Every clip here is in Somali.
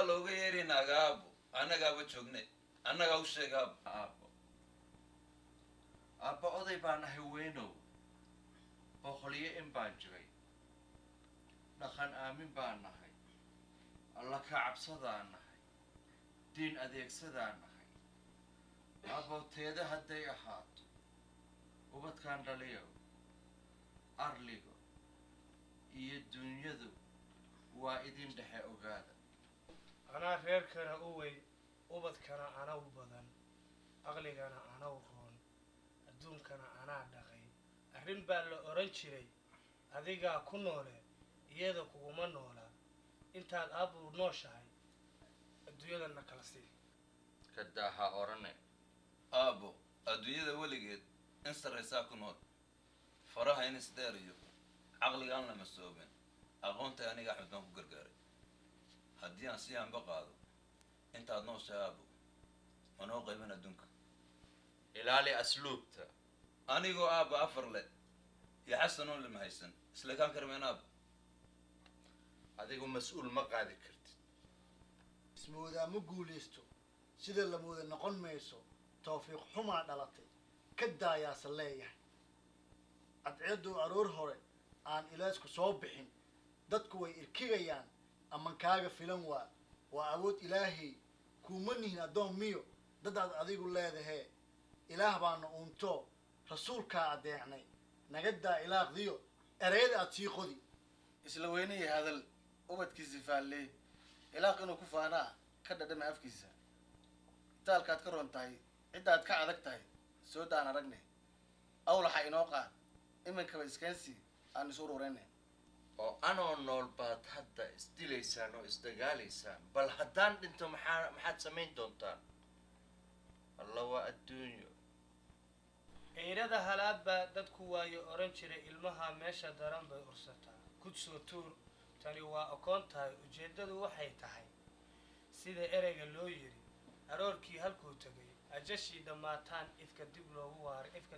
looga yeerinaaga aabbo annagaaba joognay annagaa u sheega aabbo aabba oday baan ahay weynow boqolyo in baan jiray dhaqan aamin baan nahay alla ka cabsadaan nahay diin adeegsadaan nahay aabowteeda hadday ahaato ubadkaan dhaliyow arligo iyo dunyadu waa idin dhexe ogaada anaa reerkana u weyn ubadkana anaw badan aqligana anaw roon adduunkana anaa dhaqay arrin baa la oran jiray adigaa ku noole iyada kuguma noola intaad aabbu nooshahay adduunyadana kala sii kadaa ha orane aabbo adduunyada weligeed in sarraysaa ku nool faraha in isdheer iyo caqligaan lama soobin aqoonta aniga axmed baan ku gargaaray haddii aan si aanba qaado intaad nooshahay aabbo manoo qaybin adduunka ilaali asluubta anigoo aabba afar le iyo xasanoon lama haysan islekaan karmeen aabbo adigu mas-uul ma qaadi kartid ismoodaa ma guulaysto sida la mooda noqon mayso tawfiiq xumaa dhalatay ka daayaasa leeyahay cadceedduu aroor hore aan ilaasku soo bixin dadku way irkigayaan amankaaga filan waa awood ilaahay kuuma nihin addoon miyo dad aad adigu leedahee ilaah baana uunto rasuulkaa adeecnay naga daa ilaaqdiyo ereyada aad sii qodi isla weynaya hadal ubadkiisi faallee ilaaq inuu ku faanaa ka dhadhama afkiisa taalkaad ka roon tahay ciddaad ka adag tahay soo daan aragne awlaxa inoo qaad iminkaba iskeensi aan isu ururayne oo anoo nool baad hadda isdilaysaan oo isdagaalaysaan bal haddaan dhinto maxaad samayn doontaan alla waa adduunyo ciidada halaad baa dadku waayo oran jiray ilmaha meesha daran bay ursataa kudsoo tuur tani waa okoon tahay ujeeddadu waxay tahay sida ereyga loo yidhi aroorkii halkuu tegay ajashii dhammaataan ifka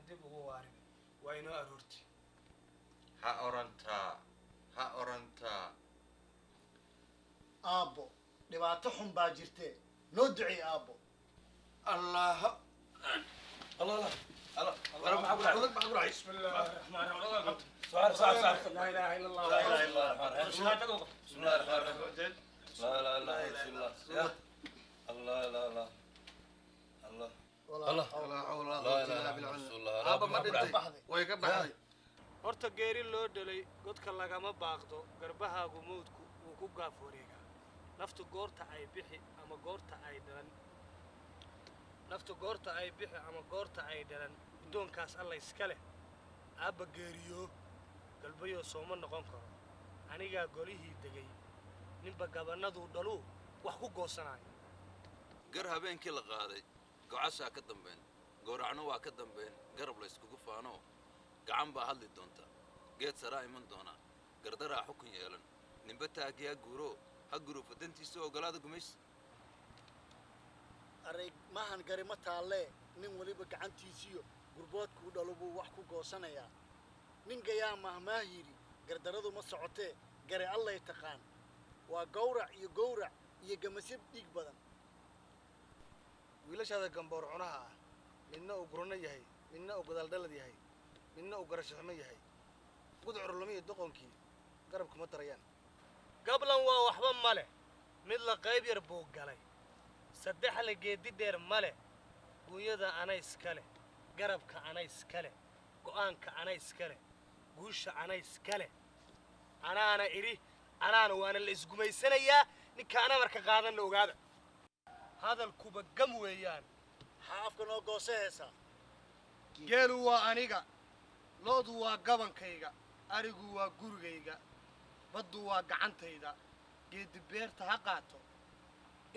dib ugu waarin waa inoo aroorti ha orantaa aabbo dhibaato xun baa jirtee noo ducey aabbo الله الله بسم الله الرحمن الرحيم صار لا اله الا الله لا اله الا الله بسم الله الرحمن الرحيم لا لا لا بسم الله الله لا لا الله الله لا حول ولا لا قوة لا إلا لا بالله رسول الله هذا ما دنتي ويك بحري horta geeri loo dhalay godka lagama baaqdo garbahaagu mawdku wuu ku gaaf wareegaa naftu goorta ay bixi ama goorta ay dhalan guddoonkaas alla iska leh aabba geeriyo galbayoo sooma noqon karo anigaa golihii degay ninba gabanaduu dhaluu wax ku goosanayo gar habeenkii la qaaday gocashaa ka dambeyn gooracno waa ka dambeyn garab la iskugu faano gacan baa hadli doonta geed saraa iman doona gardaraa xukun yeelan ninba taagiyaa guuro ha guruufa dantiisa ogolaada gumaysi arey maahan gari ma taallee nin weliba gacantiisiyo gurboodkuu dhalo buu wax ku goosanayaa nin gayaa mahmaah yidhi gardaradu ma socotee gare allay taqaan waa gowrac iyo gamasib dhiig badan wiilashaada gamboor cunaha ah midna uu gurno yahay midna uu gadaaldhalad yahay midna uu garashaxmo yahay gudcur lumiyo doqonkii garabkuma darayaan gablan waa waxba ma leh mid la qayb yar buu galay saddex la geedi dheer ma leh guunyada ana iska leh garabka ana iska leh go'aanka ana iska leh guusha ana iska leh anaana idhi anaana waana la isgumaysanayaa ninka ana marka qaadanna ogaada hadalkuba gam weeyaan maxaa afka noo gooseheesaa geelu waa aniga loodu waa gabankayga arigu waa gurigayga baddu waa gacantayda geedi beerta ha qaato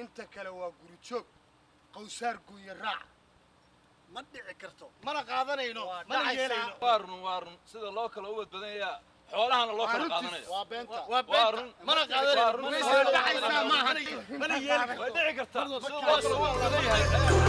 inta kale waa guri joog qawsaar guunya raac ma dhici karto mana qaadanayno mana yeelayno waarun sida loo kala ubad badan yahay xoolahana loo kala qaadanayo waa beenta waa mana qaadanayno mana yeelayno way dhici kartaa sida loo kala ubad badan yahay